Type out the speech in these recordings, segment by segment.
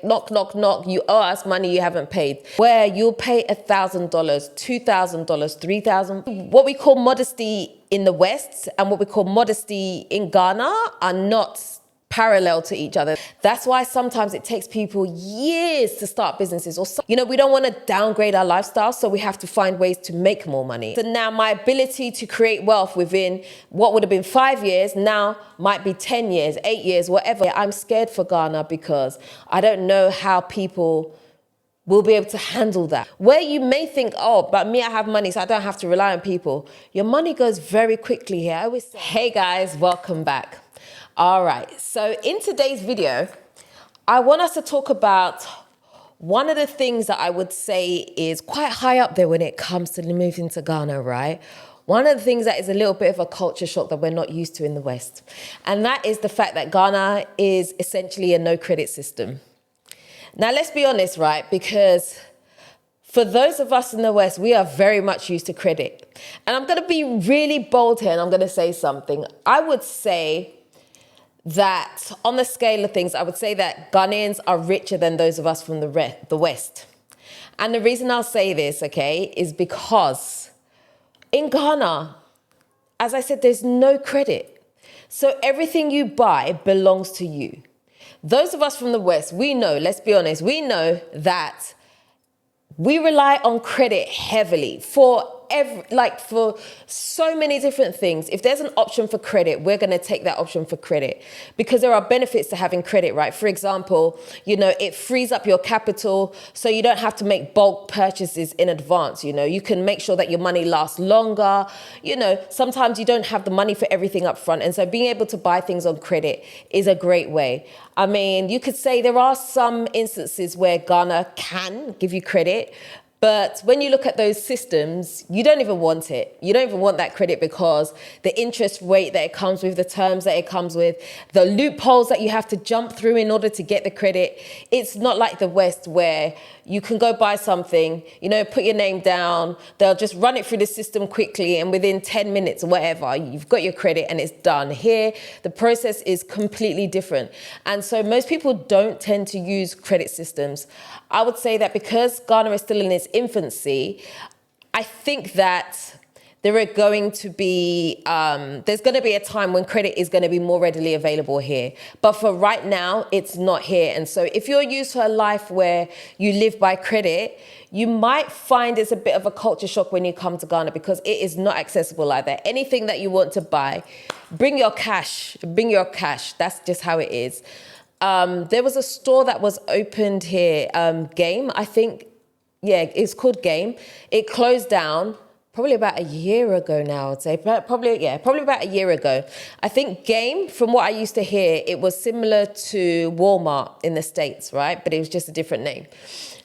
Knock, knock, knock, you owe us money you haven't paid. Where you'll pay $1,000, $2,000, $3,000. What we call modesty in the West and what we call modesty in Ghana are not parallel to each other. That's why sometimes it takes people years to start businesses. Or, we don't want to downgrade our lifestyle, so we have to find ways to make more money. So now my ability to create wealth within what would have been 5 years now might be 10 years, 8 years, whatever. I'm scared for Ghana because I don't know how people will be able to handle that. Where you may think, oh, but me, I have money, so I don't have to rely on people. Your money goes very quickly here. I always say, hey guys, welcome back. All right, so in today's video, I want us to talk about one of the things that I would say is quite high up there when it comes to moving to Ghana, right? One of the things that is a little bit of a culture shock that we're not used to in the West. And that is the fact that Ghana is essentially a no credit system. Now, let's be honest, right? Because for those of us in the West, we are very much used to credit. And I'm going to be really bold here and I'm going to say something. I would say that on the scale of things, I would say that Ghanaians are richer than those of us from the West. And the reason I'll say this, okay, is because in Ghana, as I said, there's no credit. So everything you buy belongs to you. Those of us from the West, we know, let's be honest, we know that we rely on credit heavily for so many different things. If there's an option for credit, we're going to take that option for credit because there are benefits to having credit, right? For example, it frees up your capital so you don't have to make bulk purchases in advance. You can make sure that your money lasts longer. Sometimes you don't have the money for everything up front. And so being able to buy things on credit is a great way. I mean, you could say there are some instances where Ghana can give you credit. But when you look at those systems, you don't even want it. You don't even want that credit because the interest rate that it comes with, the terms that it comes with, the loopholes that you have to jump through in order to get the credit. It's not like the West where you can go buy something, put your name down, they'll just run it through the system quickly and within 10 minutes or whatever, you've got your credit and it's done. Here, the process is completely different. And so most people don't tend to use credit systems. I would say that because Ghana is still in its infancy, I think that there's going to be a time when credit is going to be more readily available here. But for right now, it's not here. And so if you're used to a life where you live by credit, you might find it's a bit of a culture shock when you come to Ghana because it is not accessible like that. Anything that you want to buy, bring your cash. That's just how it is. There was a store that was opened here, Game, I think. Yeah, it's called Game. It closed down probably about a year ago now, I'd say. Probably about a year ago. I think Game, from what I used to hear, it was similar to Walmart in the States, right? But it was just a different name.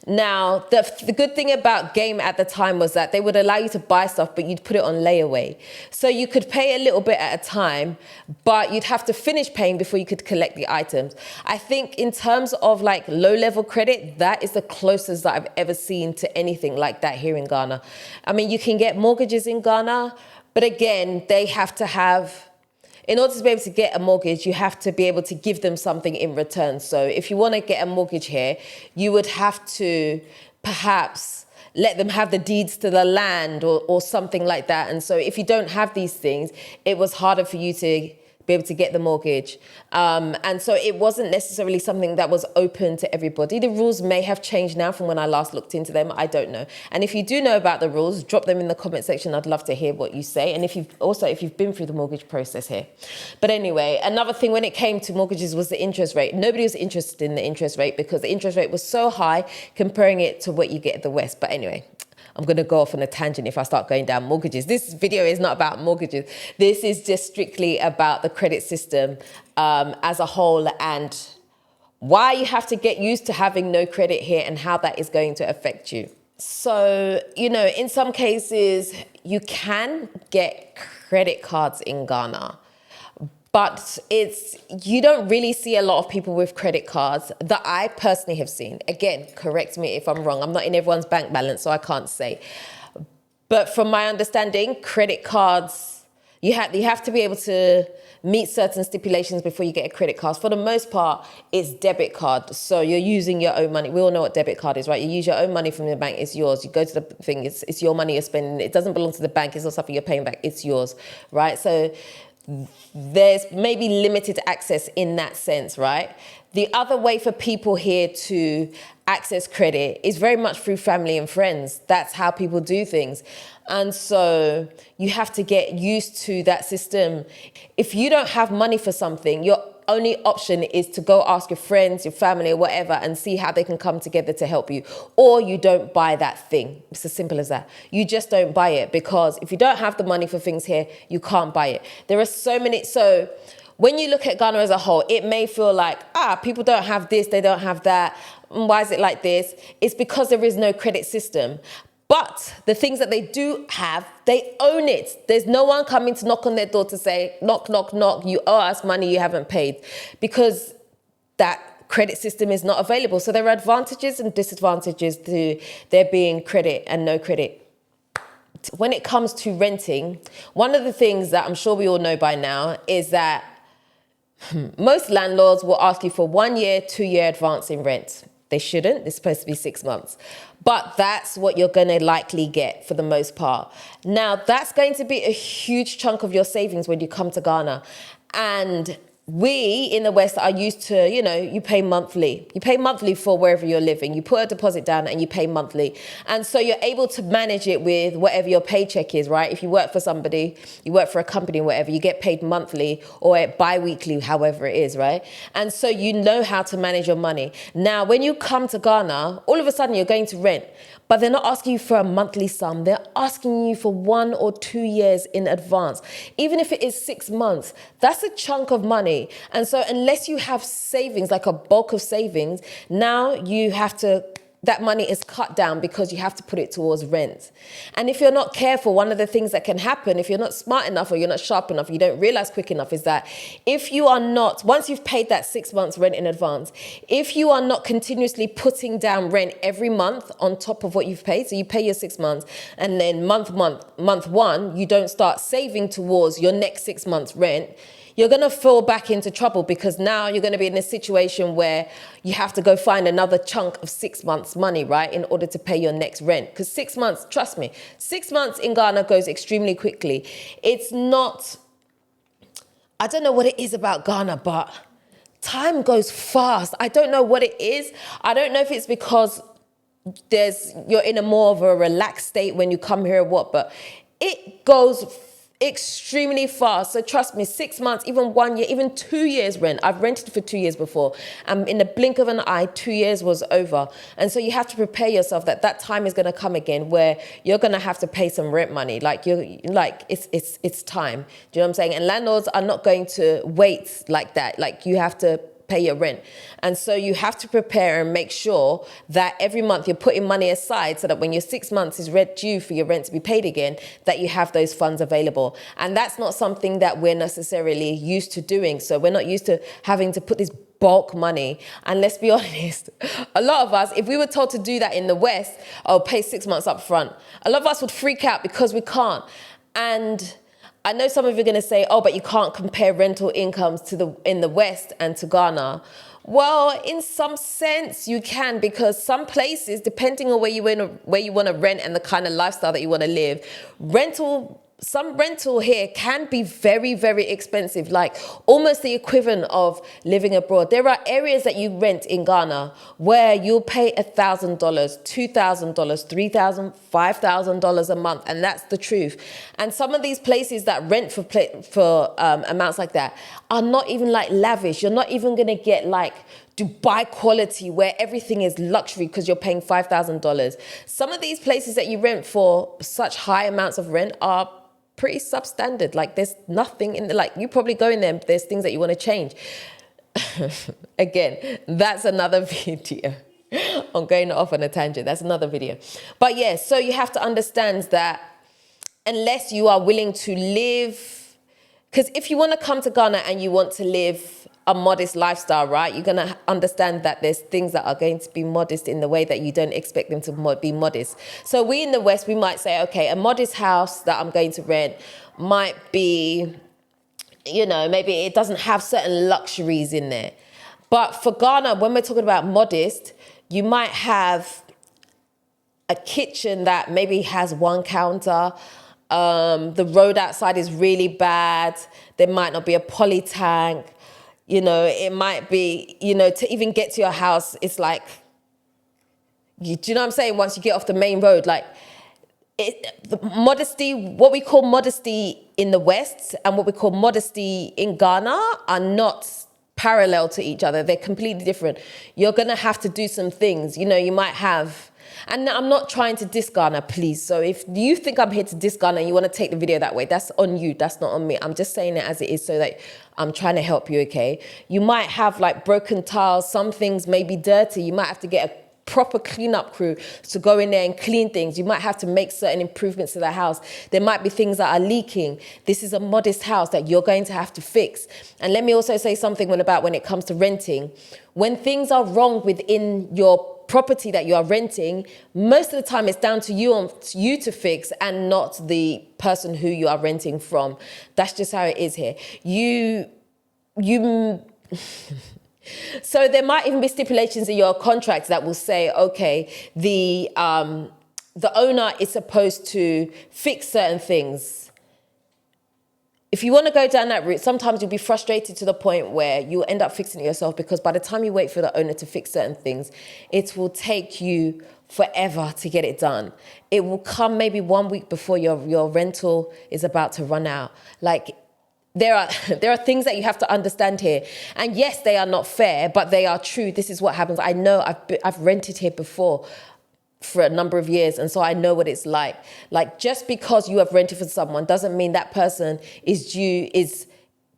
Now, the good thing about Game at the time was that they would allow you to buy stuff, but you'd put it on layaway. So you could pay a little bit at a time, but you'd have to finish paying before you could collect the items. I think in terms of low-level credit, that is the closest that I've ever seen to anything like that here in Ghana. I mean, you can get mortgages in Ghana, but again, they have to have... In order to be able to get a mortgage, you have to be able to give them something in return. So if you want to get a mortgage here, you would have to perhaps let them have the deeds to the land or something like that. And so if you don't have these things, it was harder for you to be able to get the mortgage. And so it wasn't necessarily something that was open to everybody. The rules may have changed now from when I last looked into them. I don't know. And if you do know about the rules, drop them in the comment section. I'd love to hear what you say. And if you've been through the mortgage process here. But anyway, another thing when it came to mortgages was the interest rate. Nobody was interested in the interest rate because the interest rate was so high comparing it to what you get at the West. But anyway, I'm going to go off on a tangent if I start going down mortgages. This video is not about mortgages. This is just strictly about the credit system as a whole and why you have to get used to having no credit here and how that is going to affect you. So, in some cases, you can get credit cards in Ghana. But you don't really see a lot of people with credit cards that I personally have seen. Again, correct me if I'm wrong. I'm not in everyone's bank balance, so I can't say. But from my understanding, credit cards, You have to be able to meet certain stipulations before you get a credit card. For the most part, it's debit card. So you're using your own money. We all know what debit card is, right? You use your own money from the bank. It's yours. You go to the thing. It's your money you're spending. It doesn't belong to the bank. It's not something you're paying back. It's yours, right? So there's maybe limited access in that sense, right? The other way for people here to access credit is very much through family and friends. That's how people do things. And so you have to get used to that system. If you don't have money for something, your only option is to go ask your friends, your family, or whatever, and see how they can come together to help you. Or you don't buy that thing. It's as simple as that. You just don't buy it, because if you don't have the money for things here, you can't buy it. There are so many. So when you look at Ghana as a whole, it may feel like, people don't have this, they don't have that. Why is it like this? It's because there is no credit system. But the things that they do have, they own it. There's no one coming to knock on their door to say, knock, knock, knock, you owe us money you haven't paid, because that credit system is not available. So there are advantages and disadvantages to there being credit and no credit. When it comes to renting, one of the things that I'm sure we all know by now is that most landlords will ask you for 1 year, 2 year advance in rent. They shouldn't. It's supposed to be 6 months. But that's what you're going to likely get for the most part. Now, that's going to be a huge chunk of your savings when you come to Ghana. And we in the West are used to, you pay monthly. You pay monthly for wherever you're living. You put a deposit down and you pay monthly. And so you're able to manage it with whatever your paycheck is, right? If you work for somebody, you work for a company, whatever, you get paid monthly or bi-weekly, however it is, right? And so you know how to manage your money. Now, when you come to Ghana, all of a sudden you're going to rent. But they're not asking you for a monthly sum. They're asking you for 1 or 2 years in advance. Even if it is 6 months, that's a chunk of money. And so unless you have savings, like a bulk of savings, now you have to, that money is cut down because you have to put it towards rent. And if you're not careful, one of the things that can happen, if you're not smart enough or you're not sharp enough, you don't realize quick enough, is that if you are not, once you've paid that 6 months rent in advance, if you are not continuously putting down rent every month on top of what you've paid, so you pay your 6 months and then month one, you don't start saving towards your next 6 months rent, you're going to fall back into trouble, because now you're going to be in a situation where you have to go find another chunk of 6 months money, right, in order to pay your next rent. Because 6 months, trust me, 6 months in Ghana goes extremely quickly. It's not, I don't know what it is about Ghana, but time goes fast. I don't know what it is. I don't know if it's because you're in a more of a relaxed state when you come here or what, but it goes extremely fast. So trust me, 6 months, even 1 year, even 2 years rent. I've rented for 2 years before. And in the blink of an eye, 2 years was over. And so you have to prepare yourself that time is going to come again where you're going to have to pay some rent money. It's time. Do you know what I'm saying? And landlords are not going to wait like that. Like, you have to pay your rent. And so you have to prepare and make sure that every month you're putting money aside so that when your 6 months is due for your rent to be paid again, that you have those funds available. And that's not something that we're necessarily used to doing. So we're not used to having to put this bulk money. And let's be honest, a lot of us, if we were told to do that in the West, pay 6 months up front, a lot of us would freak out because we can't. And I know some of you are going to say, but you can't compare rental incomes in the West and to Ghana. Well, in some sense you can, because some places, depending on where you want to rent and the kind of lifestyle that you want to live, some rental here can be very, very expensive, like almost the equivalent of living abroad. There are areas that you rent in Ghana where you'll pay $1,000, $2,000, $3,000, $5,000 a month, and that's the truth. And some of these places that rent for amounts like that are not even like lavish. You're not even going to get like Dubai quality where everything is luxury because you're paying $5,000. Some of these places that you rent for such high amounts of rent are pretty substandard. Like, there's nothing in like, you probably go in there, there's things that you want to change. Again, that's another video. I'm going off on a tangent. That's another video. But yeah, so you have to understand that unless you are willing to live Because if you want to come to Ghana and you want to live a modest lifestyle, right, you're going to understand that there's things that are going to be modest in the way that you don't expect them to be modest. So we in the West, we might say, okay, a modest house that I'm going to rent might be, you know, maybe it doesn't have certain luxuries in there. But for Ghana, when we're talking about modest, you might have a kitchen that maybe has one counter. The road outside is really bad. There might not be a poly tank. You know, it might be, you know, to even get to your house, it's like, do you know what I'm saying? Once you get off the main road, like, the modesty, what we call modesty in the West and what we call modesty in Ghana are not parallel to each other. They're completely different. You're going to have to do some things. You know, you might have, and I'm not trying to diss Ghana, please. So if you think I'm here to diss Ghana and you want to take the video that way, that's on you. That's not on me. I'm just saying it as it is so that I'm trying to help you, okay? You might have like broken tiles. Some things may be dirty. You might have to get a proper cleanup crew to go in there and clean things. You might have to make certain improvements to the house. There might be things that are leaking. This is a modest house that you're going to have to fix. And let me also say something when it comes to renting. When things are wrong within your property that you are renting, most of the time it's down to you to fix and not the person who you are renting from. That's just how it is here. So there might even be stipulations in your contracts that will say, okay, the owner is supposed to fix certain things. If you want to go down that route, sometimes you'll be frustrated to the point where you'll end up fixing it yourself, because by the time you wait for the owner to fix certain things, it will take you forever to get it done. It will come maybe 1 week before your rental is about to run out. Like, there are things that you have to understand here. And yes, they are not fair, but they are true. This is what happens. I know I've rented here before for a number of years, and so I know what it's like. Like, just because you have rented for someone doesn't mean that person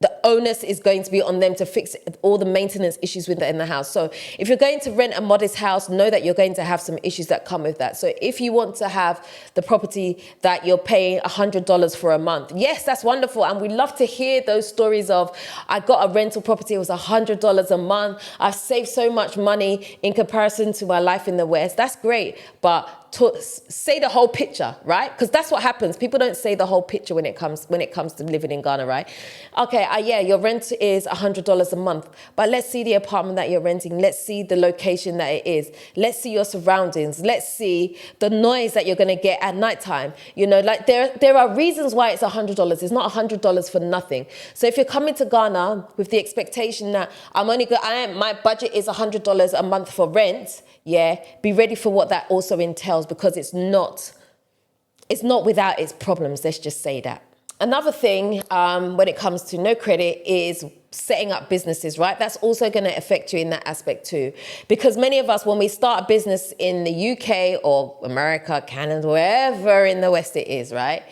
the onus is going to be on them to fix all the maintenance issues in the house. So if you're going to rent a modest house, know that you're going to have some issues that come with that. So if you want to have the property that you're paying $100 for a month, yes, that's wonderful. And we love to hear those stories of, I got a rental property, it was $100 a month. I've saved so much money in comparison to my life in the West. That's great. But to say the whole picture, right? Because that's what happens. People don't say the whole picture when it comes to living in Ghana, right? Okay, yeah, your rent is $100 a month, but let's see the apartment that you're renting. Let's see the location that it is. Let's see your surroundings. Let's see the noise that you're going to get at nighttime. You know, like there are reasons why it's $100. It's not $100 for nothing. So if you're coming to Ghana with the expectation that my budget is $100 a month for rent, yeah, be ready for what that also entails, because it's not without its problems. Let's just say that. Another thing when it comes to no credit is setting up businesses, right? That's also going to affect you in that aspect too. Because many of us, when we start a business in the UK or America, Canada, wherever in the West it is, right?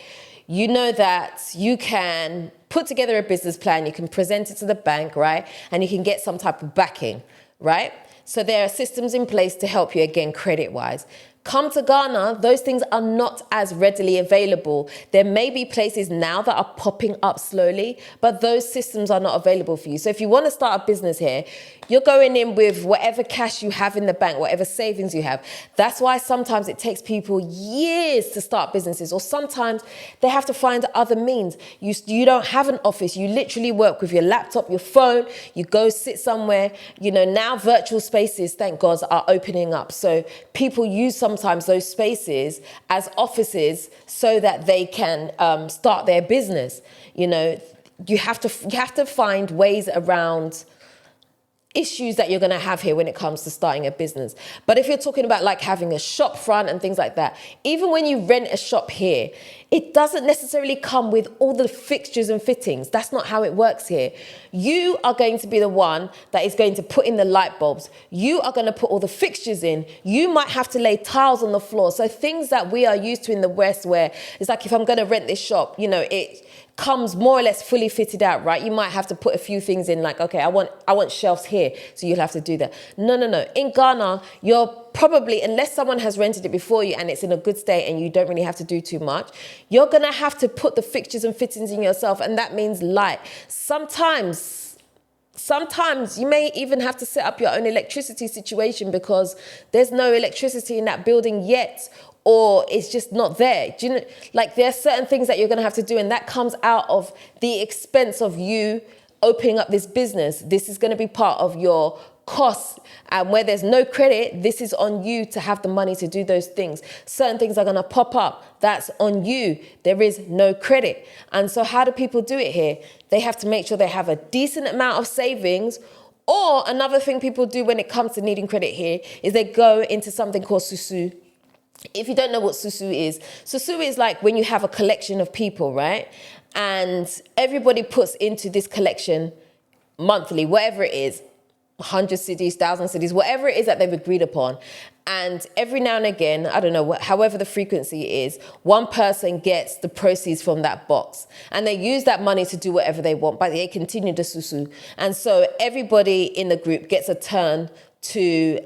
You know that you can put together a business plan, you can present it to the bank, right? And you can get some type of backing, right? So there are systems in place to help you, again, credit-wise. Come to Ghana, those things are not as readily available. There may be places now that are popping up slowly, but those systems are not available for you. So if you want to start a business here, you're going in with whatever cash you have in the bank, whatever savings you have. That's why sometimes it takes people years to start businesses, or sometimes they have to find other means. You don't have an office. You literally work with your laptop, your phone. You go sit somewhere. You know, now virtual spaces, thank God, are opening up. So people use sometimes those spaces as offices so that they can start their business. You know, you have to find ways around issues that you're going to have here when it comes to starting a business. But if you're talking about like having a shop front and things like that, even when you rent a shop here, it doesn't necessarily come with all the fixtures and fittings. That's not how it works here. You are going to be the one that is going to put in the light bulbs. You are going to put all the fixtures in. You might have to lay tiles on the floor. So things that we are used to in the West, where it's like, if I'm going to rent this shop, you know, comes more or less fully fitted out, right? You might have to put a few things in, like, okay, I want shelves here, so you'll have to do that. No. In Ghana, you're probably, unless someone has rented it before you and it's in a good state and you don't really have to do too much, you're gonna have to put the fixtures and fittings in yourself, and that means light. Sometimes you may even have to set up your own electricity situation because there's no electricity in that building yet, or it's just not there. Do you know, like, there are certain things that you're going to have to do, and that comes out of the expense of you opening up this business. This is going to be part of your costs, and where there's no credit, this is on you to have the money to do those things. Certain things are going to pop up. That's on you. There is no credit. And so how do people do it here? They have to make sure they have a decent amount of savings. Or another thing people do when it comes to needing credit here is they go into something called susu. If you don't know what susu is like when you have a collection of people, right? And everybody puts into this collection monthly, whatever it is, 100 cities, 1,000 cities, whatever it is that they've agreed upon. And every now and again, I don't know, however the frequency is, one person gets the proceeds from that box. And they use that money to do whatever they want, but they continue the susu. And so everybody in the group gets a turn to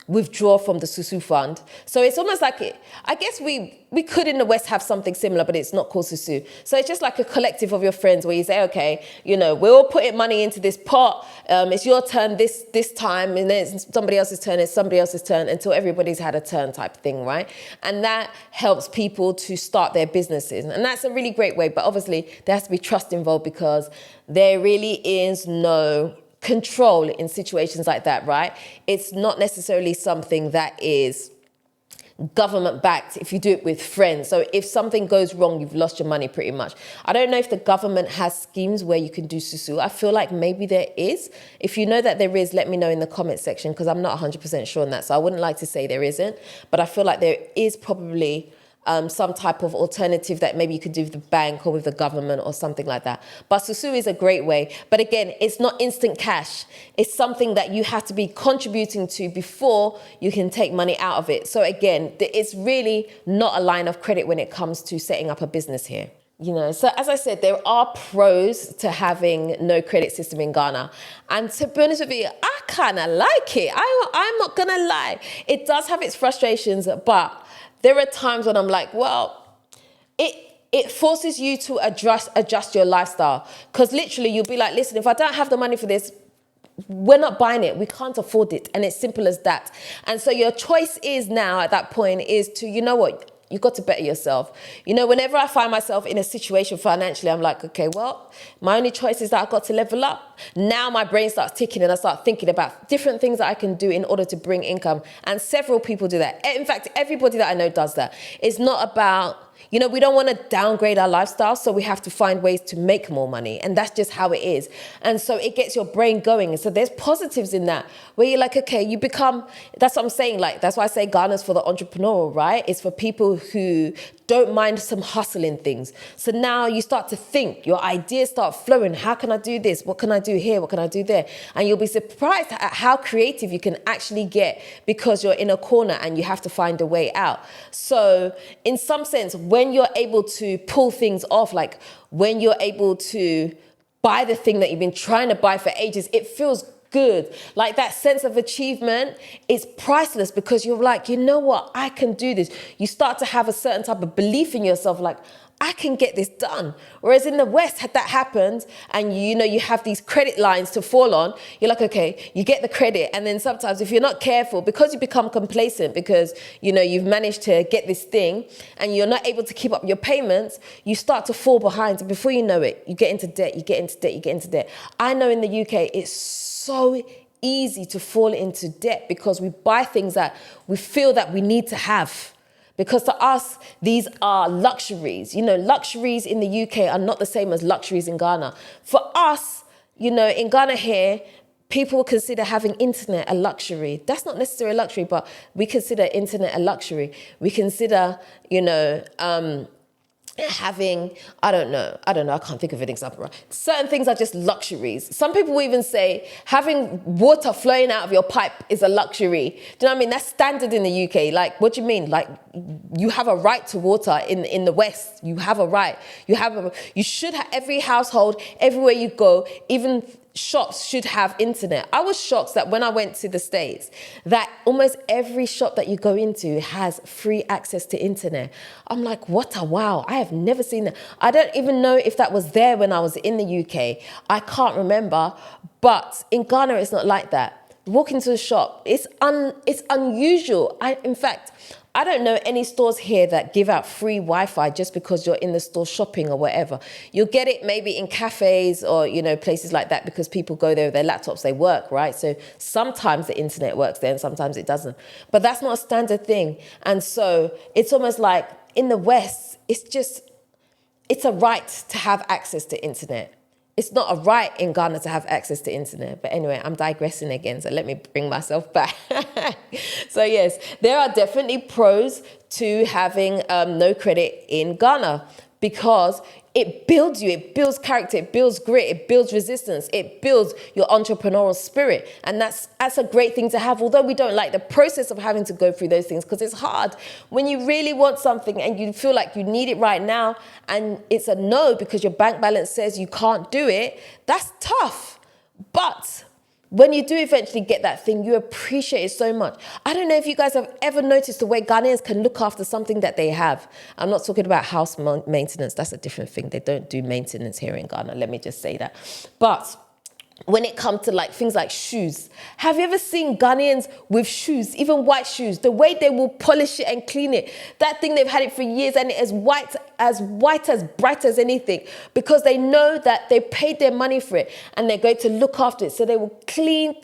withdraw from the susu fund. So it's almost like I guess we could in the West have something similar, but it's not called susu. So it's just like a collective of your friends where you say, okay, we're all putting money into this pot. It's your turn this time, and then it's somebody else's turn, it's somebody else's turn, until everybody's had a turn type thing, right? And that helps people to start their businesses. And that's a really great way. But obviously there has to be trust involved, because there really is no control in situations like that, right? It's not necessarily something that is government backed if you do it with friends. So if something goes wrong, you've lost your money pretty much. I don't know if the government has schemes where you can do susu. I feel like maybe there is. If you know that there is, let me know in the comment section, because I'm not 100% sure on that. So I wouldn't like to say there isn't, but I feel like there is probably some type of alternative that maybe you could do with the bank or with the government or something like that. But susu is a great way. But again, it's not instant cash. It's something that you have to be contributing to before you can take money out of it. So again, it's really not a line of credit when it comes to setting up a business here. So as I said, there are pros to having no credit system in Ghana. And to be honest with you, I kind of like it. I'm not going to lie. It does have its frustrations, but there are times when I'm like, well, it forces you to adjust your lifestyle. Because literally you'll be like, listen, if I don't have the money for this, we're not buying it. We can't afford it. And it's simple as that. And so your choice is now at that point is to, you've got to better yourself. Whenever I find myself in a situation financially, I'm like, okay, well, my only choice is that I've got to level up. Now my brain starts ticking and I start thinking about different things that I can do in order to bring income. And several people do that. In fact, everybody that I know does that. It's not about, we don't want to downgrade our lifestyle, so we have to find ways to make more money. And that's just how it is. And so it gets your brain going. And so there's positives in that, where you're like, okay, you become, that's what I'm saying. Like, that's why I say Ghana's for the entrepreneur, right? It's for people who don't mind some hustling things. So now you start to think, your ideas start flowing. How can I do this? What can I do here? What can I do there? And you'll be surprised at how creative you can actually get, because you're in a corner and you have to find a way out. So in some sense, when you're able to pull things off, like when you're able to buy the thing that you've been trying to buy for ages, it feels good. Like that sense of achievement is priceless, because you're like, you know what, I can do this. You start to have a certain type of belief in yourself, like, I can get this done. Whereas in the West, had that happened and you have these credit lines to fall on, you're like, okay, you get the credit. And then sometimes if you're not careful, because you become complacent, because, you've managed to get this thing and you're not able to keep up your payments, you start to fall behind. And before you know it, you get into debt, you get into debt, you get into debt. I know in the UK, it's so easy to fall into debt because we buy things that we feel that we need to have. Because to us, these are luxuries. Luxuries in the UK are not the same as luxuries in Ghana. For us, in Ghana here, people consider having internet a luxury. That's not necessarily a luxury, but we consider internet a luxury. We consider, having, I don't know, I can't think of an example. Right? Certain things are just luxuries. Some people will even say having water flowing out of your pipe is a luxury. Do you know what I mean? That's standard in the UK. Like, what do you mean? Like, you have a right to water in the West. You have a right. You should have, every household, everywhere you go, even shops should have internet. I was shocked that when I went to the States, that almost every shop that you go into has free access to internet. I'm like, what a wow. I have never seen that. I don't even know if that was there when I was in the UK. I can't remember. But in Ghana, it's not like that. Walk into a shop, it's unusual. In fact, I don't know any stores here that give out free Wi-Fi just because you're in the store shopping or whatever. You'll get it maybe in cafes or, places like that because people go there with their laptops, they work, right? So sometimes the internet works there and sometimes it doesn't. But that's not a standard thing. And so it's almost like in the West, it's a right to have access to internet. It's not a right in Ghana to have access to internet. But anyway, I'm digressing again, so let me bring myself back. So yes, there are definitely pros to having no credit in Ghana because it builds you, it builds character, it builds grit, it builds resistance, it builds your entrepreneurial spirit. And that's a great thing to have, although we don't like the process of having to go through those things because it's hard. When you really want something and you feel like you need it right now and it's a no because your bank balance says you can't do it, that's tough. But when you do eventually get that thing, you appreciate it so much. I don't know if you guys have ever noticed the way Ghanaians can look after something that they have. I'm not talking about house maintenance. That's a different thing. They don't do maintenance here in Ghana. Let me just say that. But when it comes to like things like shoes, have you ever seen Ghanaians with shoes, even white shoes, the way they will polish it and clean it? That thing, they've had it for years and it is as bright as anything because they know that they paid their money for it and they're going to look after it. So they will clean.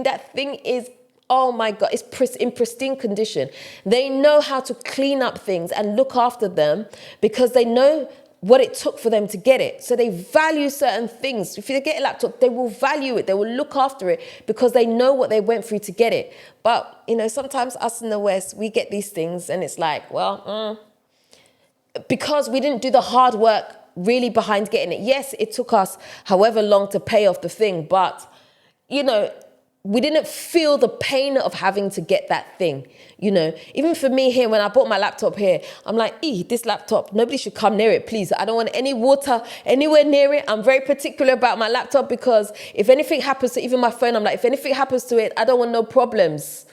That thing is, oh my God, it's in pristine condition. They know how to clean up things and look after them because they know what it took for them to get it. So they value certain things. If you get a laptop, they will value it. They will look after it because they know what they went through to get it. But, sometimes us in the West, we get these things and it's like, well, because we didn't do the hard work really behind getting it. Yes, it took us however long to pay off the thing, but, we didn't feel the pain of having to get that thing, Even for me here, when I bought my laptop here, I'm like, this laptop, nobody should come near it, please. I don't want any water anywhere near it. I'm very particular about my laptop because if anything happens to even my phone, I'm like, if anything happens to it, I don't want no problems.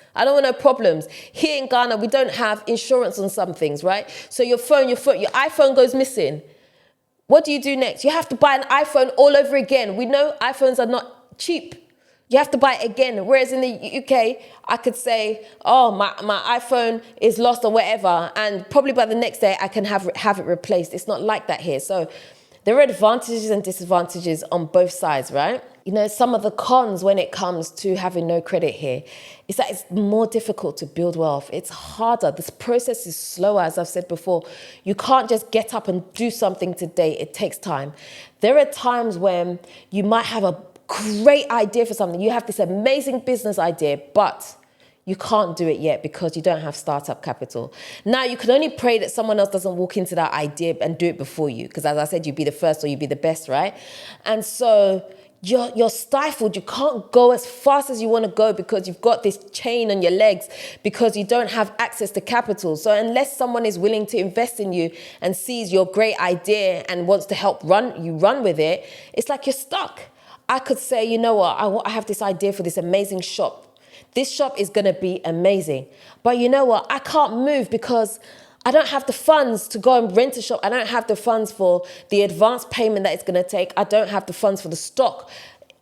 Here in Ghana, we don't have insurance on some things, right? So your iPhone goes missing. What do you do next? You have to buy an iPhone all over again. We know iPhones are not cheap. You have to buy it again. Whereas in the UK, I could say, oh, my iPhone is lost or whatever. And probably by the next day, I can have it replaced. It's not like that here. So there are advantages and disadvantages on both sides, right? Some of the cons when it comes to having no credit here is that it's more difficult to build wealth. It's harder. This process is slower, as I've said before. You can't just get up and do something today. It takes time. There are times when you might have a great idea for something. You have this amazing business idea, but you can't do it yet because you don't have startup capital. Now, you can only pray that someone else doesn't walk into that idea and do it before you, because as I said, you'd be the first or you'd be the best, right? And so you're stifled. You can't go as fast as you want to go because you've got this chain on your legs because you don't have access to capital. So unless someone is willing to invest in you and sees your great idea and wants to help run with it, it's like you're stuck. I could say, you know what, I have this idea for this amazing shop. This shop is going to be amazing. But you know what, I can't move because I don't have the funds to go and rent a shop. I don't have the funds for the advance payment that it's going to take. I don't have the funds for the stock.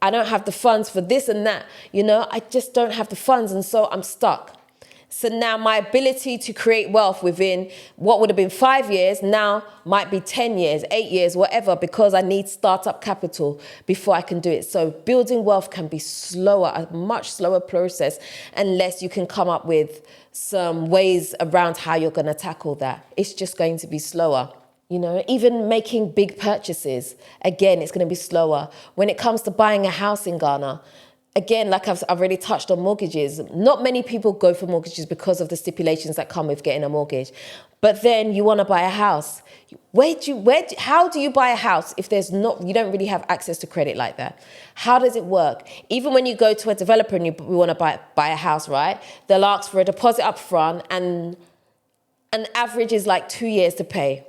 I don't have the funds for this and that. I just don't have the funds. And so I'm stuck. So now my ability to create wealth within what would have been 5 years now might be 10 years, 8 years, whatever, because I need startup capital before I can do it. So building wealth can be slower, a much slower process, unless you can come up with some ways around how you're going to tackle that. It's just going to be slower. Even making big purchases, again, it's going to be slower. When it comes to buying a house in Ghana, again, like I've already touched on mortgages, not many people go for mortgages because of the stipulations that come with getting a mortgage. But then you want to buy a house. How do you buy a house if you don't really have access to credit like that? How does it work? Even when you go to a developer and you want to buy a house, right? They'll ask for a deposit up front, and an average is like 2 years to pay.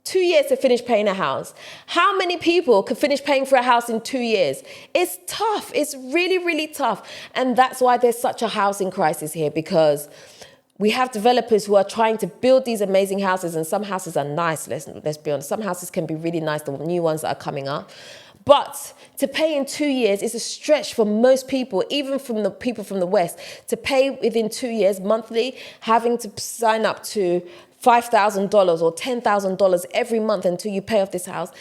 2 years to finish paying a house. How many people could finish paying for a house in 2 years? It's tough. It's really, really tough. And that's why there's such a housing crisis here, because we have developers who are trying to build these amazing houses, and some houses are nice, let's be honest. Some houses can be really nice, the new ones that are coming up. But to pay in 2 years is a stretch for most people, even from the people from the West. To pay within 2 years monthly, having to sign up to $5,000 or $10,000 every month until you pay off this house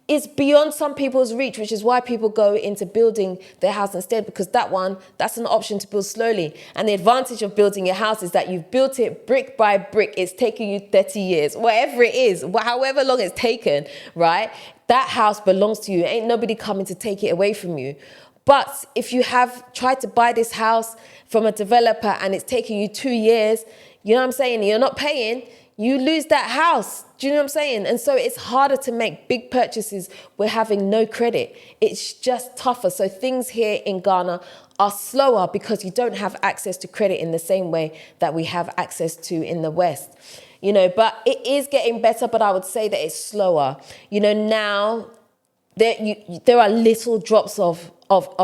is beyond some people's reach, which is why people go into building their house instead, because that's an option to build slowly. And the advantage of building your house is that you've built it brick by brick. It's taking you 30 years, whatever it is, however long it's taken, right? That house belongs to you. Ain't nobody coming to take it away from you. But if you have tried to buy this house from a developer and it's taking you 2 years, you know what I'm saying, you're not paying, you lose that house. Do you know what I'm saying? And so it's harder to make big purchases with having no credit. It's just tougher. So things here in Ghana are slower because you don't have access to credit in the same way that we have access to in the West. You know, but it is getting better, but I would say that it's slower. You know, now there are little drops of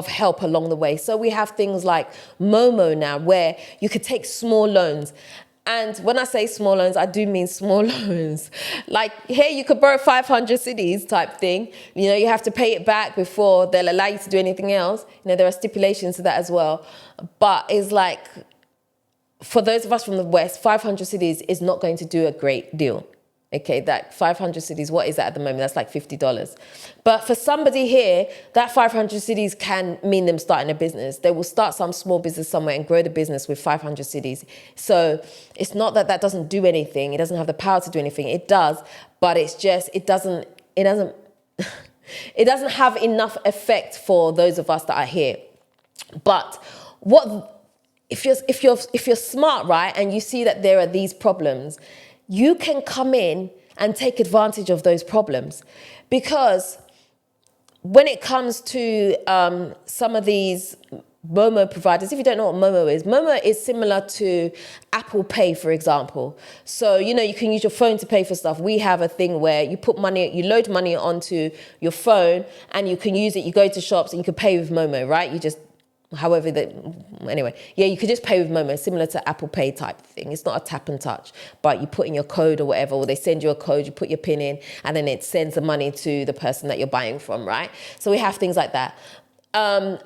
help along the way. So we have things like Momo now, where you could take small loans. And when I say small loans, I do mean small loans. Like here, you could borrow 500 cedis type thing. You know, you have to pay it back before they'll allow you to do anything else. You know, there are stipulations to that as well. But it's like, for those of us from the West, 500 cedis is not going to do a great deal. Okay, that 500 cedis, what is that at the moment? That's like $50. But for somebody here, that 500 cedis can mean them starting a business. They will start some small business somewhere and grow the business with 500 cedis. So it's not that that doesn't do anything. It doesn't have the power to do anything. It does, but it's just, it doesn't have enough effect for those of us that are here. But if you're smart, right, and you see that there are these problems, you can come in and take advantage of those problems. Because when it comes to some of these Momo providers, if you don't know what Momo is similar to Apple Pay, for example. So, you know, you can use your phone to pay for stuff. We have a thing where you load money onto your phone and you can use it. You go to shops and you can pay with Momo, right? Yeah, you could just pay with Momo, similar to Apple Pay type thing. It's not a tap and touch, but you put in your code or whatever, or they send you a code, you put your PIN in, and then it sends the money to the person that you're buying from, right? So we have things like that.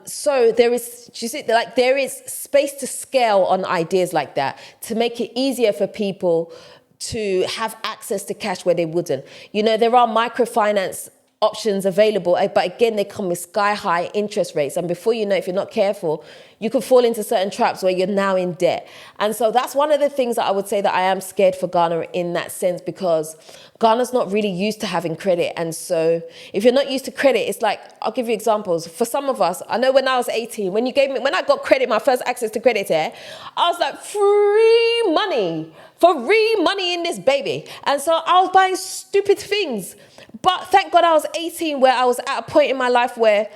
So there is space to scale on ideas like that, to make it easier for people to have access to cash where they wouldn't. You know, there are microfinance options available, but again, they come with sky-high interest rates. And before you know, if you're not careful, you could fall into certain traps where you're now in debt. And so that's one of the things that I would say that I am scared for Ghana in that sense, because Ghana's not really used to having credit. And so if you're not used to credit, it's like, I'll give you examples. For some of us, I know when I was 18, when I got credit, my first access to credit here, I was like, free money in this baby. And so I was buying stupid things. But thank God I was 18, where I was at a point in my life where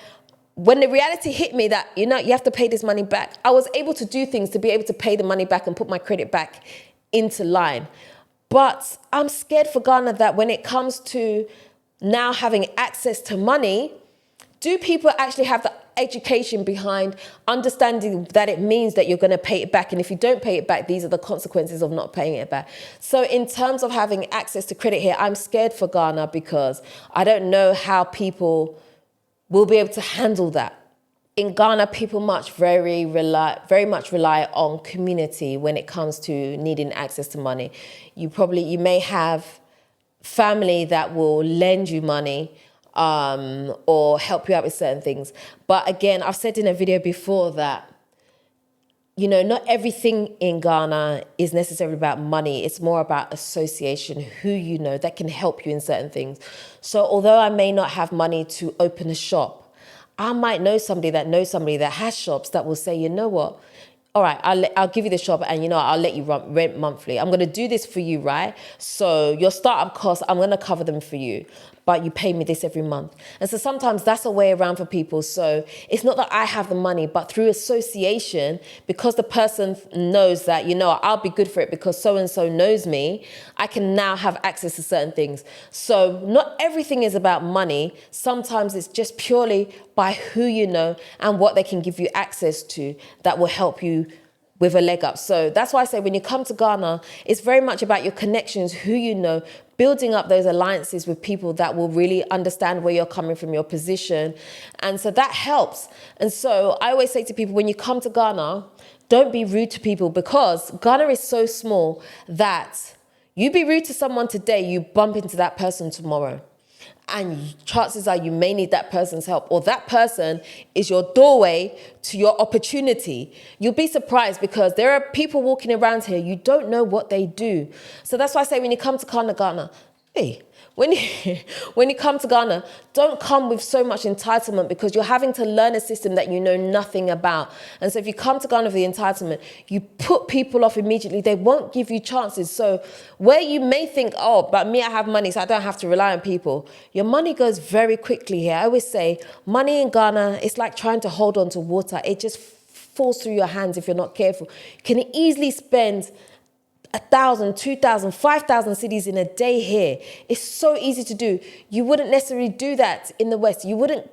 when the reality hit me that, you know, you have to pay this money back, I was able to do things to be able to pay the money back and put my credit back into line. But I'm scared for Ghana that when it comes to now having access to money, do people actually have the education behind understanding that it means that you're going to pay it back? And if you don't pay it back, these are the consequences of not paying it back. So in terms of having access to credit here, I'm scared for Ghana because I don't know how people will be able to handle that. In Ghana, people very much rely on community when it comes to needing access to money. You may have family that will lend you money or help you out with certain things. But again, I've said in a video before that, you know, not everything in Ghana is necessarily about money. It's more about association, who you know that can help you in certain things. So although I may not have money to open a shop, I might know somebody that knows somebody that has shops that will say, you know what? All right, I'll give you the shop, and I'll let you rent monthly. I'm going to do this for you, right? So your startup costs, I'm going to cover them for you, but you pay me this every month. And so sometimes that's a way around for people. So it's not that I have the money, but through association, because the person knows that, I'll be good for it because so-and-so knows me, I can now have access to certain things. So not everything is about money. Sometimes it's just purely by who you know and what they can give you access to that will help you with a leg up. So that's why I say when you come to Ghana, it's very much about your connections, who you know, building up those alliances with people that will really understand where you're coming from, your position. And so that helps. And so I always say to people, when you come to Ghana, don't be rude to people, because Ghana is so small that you be rude to someone today, you bump into that person tomorrow. And chances are you may need that person's help, or that person is your doorway to your opportunity. You'll be surprised because there are people walking around here, you don't know what they do. So that's why I say when you come to Ghana, hey, when you come to Ghana, don't come with so much entitlement, because you're having to learn a system that you know nothing about. And so if you come to Ghana with the entitlement, you put people off immediately. They won't give you chances. So where you may think, oh, but me, I have money, so I don't have to rely on people. Your money goes very quickly here. I always say money in Ghana, it's like trying to hold on to water. It just falls through your hands if you're not careful. You can easily spend 1,000, 2,000, 5,000 cedis in a day here. It's so easy to do. You wouldn't necessarily do that in the West. You wouldn't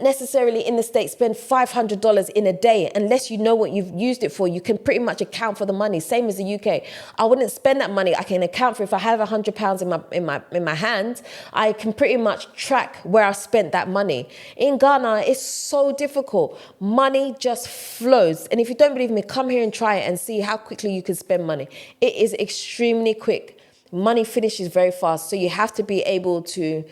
necessarily in the States spend $500 in a day unless you know what you've used it for. You can pretty much account for the money. Same as the UK. I wouldn't spend that money. I can account for if I have £100 in my hand. I can pretty much track where I spent that money. In Ghana, it's so difficult. Money just flows. And if you don't believe me, come here and try it and see how quickly you can spend money. It is extremely quick. Money finishes very fast. So you have to be able to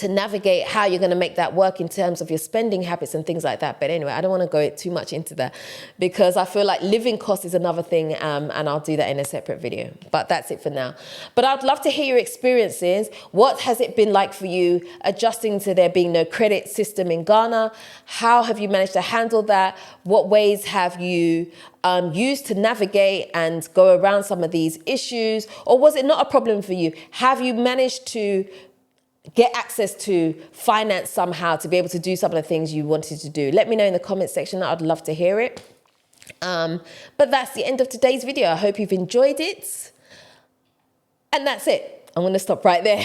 navigate how you're going to make that work in terms of your spending habits and things like that. But anyway, I don't want to go too much into that, because I feel like living cost is another thing, and I'll do that in a separate video. But that's it for now. But I'd love to hear your experiences. What has it been like for you adjusting to there being no credit system in Ghana? How have you managed to handle that? What ways have you used to navigate and go around some of these issues? Or was it not a problem for you? Have you managed to get access to finance somehow to be able to do some of the things you wanted to do? Let me know in the comment section. I'd love to hear it. But that's the end of today's video. I hope you've enjoyed it. And that's it. I'm going to stop right there.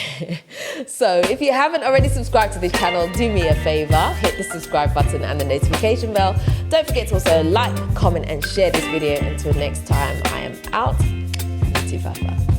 So if you haven't already subscribed to this channel, do me a favor, hit the subscribe button and the notification bell. Don't forget to also like, comment and share this video. Until next time, I am out. 255.